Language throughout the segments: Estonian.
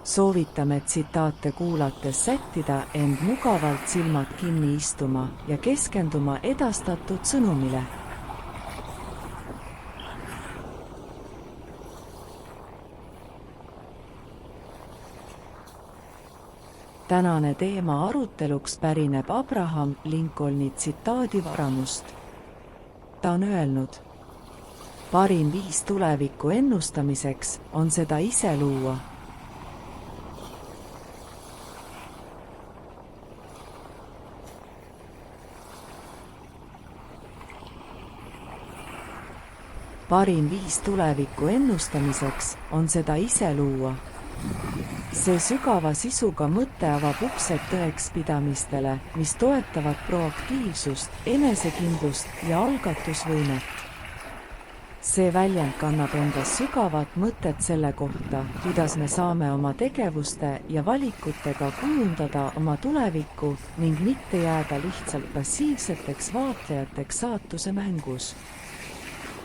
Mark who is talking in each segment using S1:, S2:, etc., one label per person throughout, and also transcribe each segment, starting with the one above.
S1: Soovitame tsitaate kuulates sättida end mugavalt silmad kinni istuma ja keskenduma edastatud sõnumile. Tänane teema aruteluks pärineb Abraham Lincolni tsitaadi varamust. Ta on öelnud: parim viis tuleviku ennustamiseks on seda ise luua. Parim viis tuleviku ennustamiseks on seda ise luua. See sügava sisuga mõte avab uksed tõekspidamistele, mis toetavad proaktiivsust, enesekindlust ja algatusvõimet. See väljend kannab endas sügavat mõtet selle kohta, kuidas me saame oma tegevuste ja valikutega kujundada oma tulevikku ning mitte jääda lihtsalt passiivseteks vaatlejateks saatuse mängus.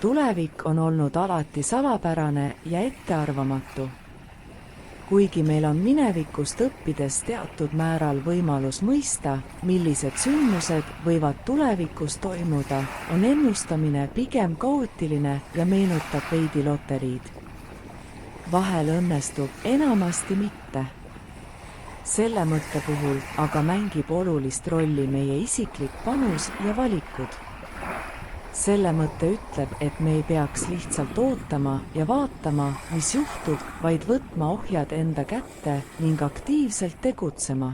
S1: Tulevik on olnud alati salapärane ja ettearvamatu. Kuigi meil on minevikust õppides teatud määral võimalus mõista, millised sündmused võivad tulevikus toimuda, on ennustamine pigem kaootiline ja meenutab veidi loteriid. Vahel õnnestub, enamasti mitte. Selle mõtte puhul aga mängib olulist rolli meie isiklik panus ja valikud. Selle mõte ütleb, et me ei peaks lihtsalt ootama ja vaatama, mis juhtub, vaid võtma ohjad enda kätte ning aktiivselt tegutsema.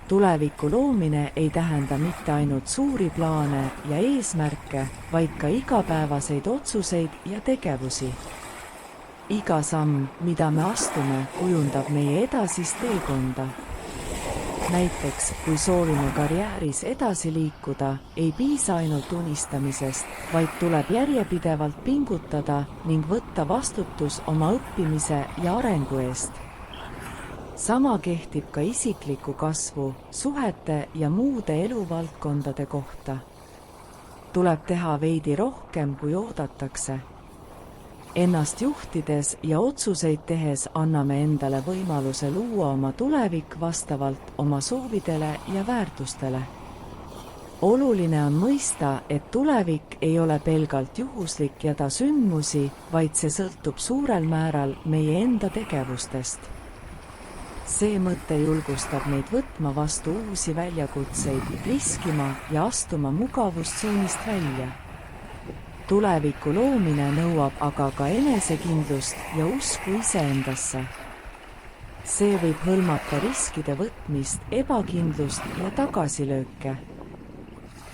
S1: Tuleviku loomine ei tähenda mitte ainult suuri plaane ja eesmärke, vaid ka igapäevaseid otsuseid ja tegevusi. Iga samm, mida me astume, kujundab meie edasist teekonda. Näiteks, kui soovime karjääris edasi liikuda, ei piisa ainult unistamisest, vaid tuleb järjepidevalt pingutada ning võtta vastutus oma õppimise ja arengu eest. Sama kehtib ka isikliku kasvu, suhete ja muude eluvaldkondade kohta. Tuleb teha veidi rohkem, kui oodatakse. Ennast juhtides ja otsuseid tehes anname endale võimaluse luua oma tulevik vastavalt oma soovidele ja väärtustele. Oluline on mõista, et tulevik ei ole pelgalt juhuslik jada sündmusi, vaid see sõltub suurel määral meie enda tegevustest. See mõte julgustab meid võtma vastu uusi väljakutseid, riskima ja astuma mugavustsoonist välja. Tuleviku loomine nõuab aga ka enesekindlust ja usku iseendasse. See võib hõlmata riskide võtmist, ebakindlust ja tagasilööke.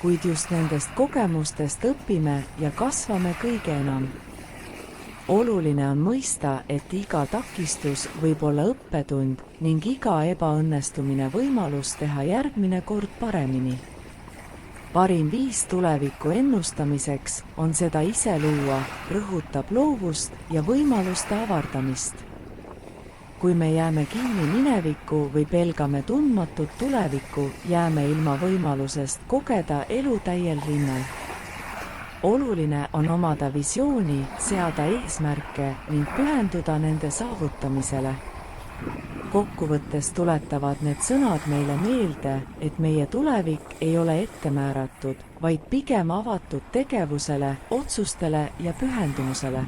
S1: Kuid just nendest kogemustest õpime ja kasvame kõige enam. Oluline on mõista, et iga takistus võib olla õppetund ning iga ebaõnnestumine võimalus teha järgmine kord paremini. Parim viis tuleviku ennustamiseks on seda ise luua, rõhutab loovust ja võimaluste avardamist. Kui me jääme kinni minevikku või pelgame tundmatut tulevikku, jääme ilma võimalusest kogeda elu täiel rinnal. Oluline on omada visiooni, seada eesmärke ning pühenduda nende saavutamisele. Kokkuvõttes tuletavad need sõnad meile meelde, et meie tulevik ei ole ette määratud, vaid pigem avatud tegevusele, otsustele ja pühendumusele.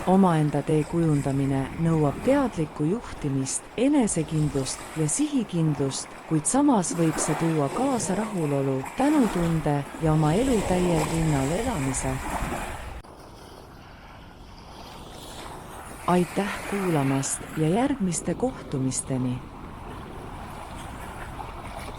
S1: Omaenda tee kujundamine nõuab teadlikku juhtimist, enesekindlust ja sihikindlust, kuid samas võib see tuua kaasa rahulolu, tänutunde ja oma elu täiel rinnal elamise. Aitäh kuulamast ja järgmiste kohtumisteni!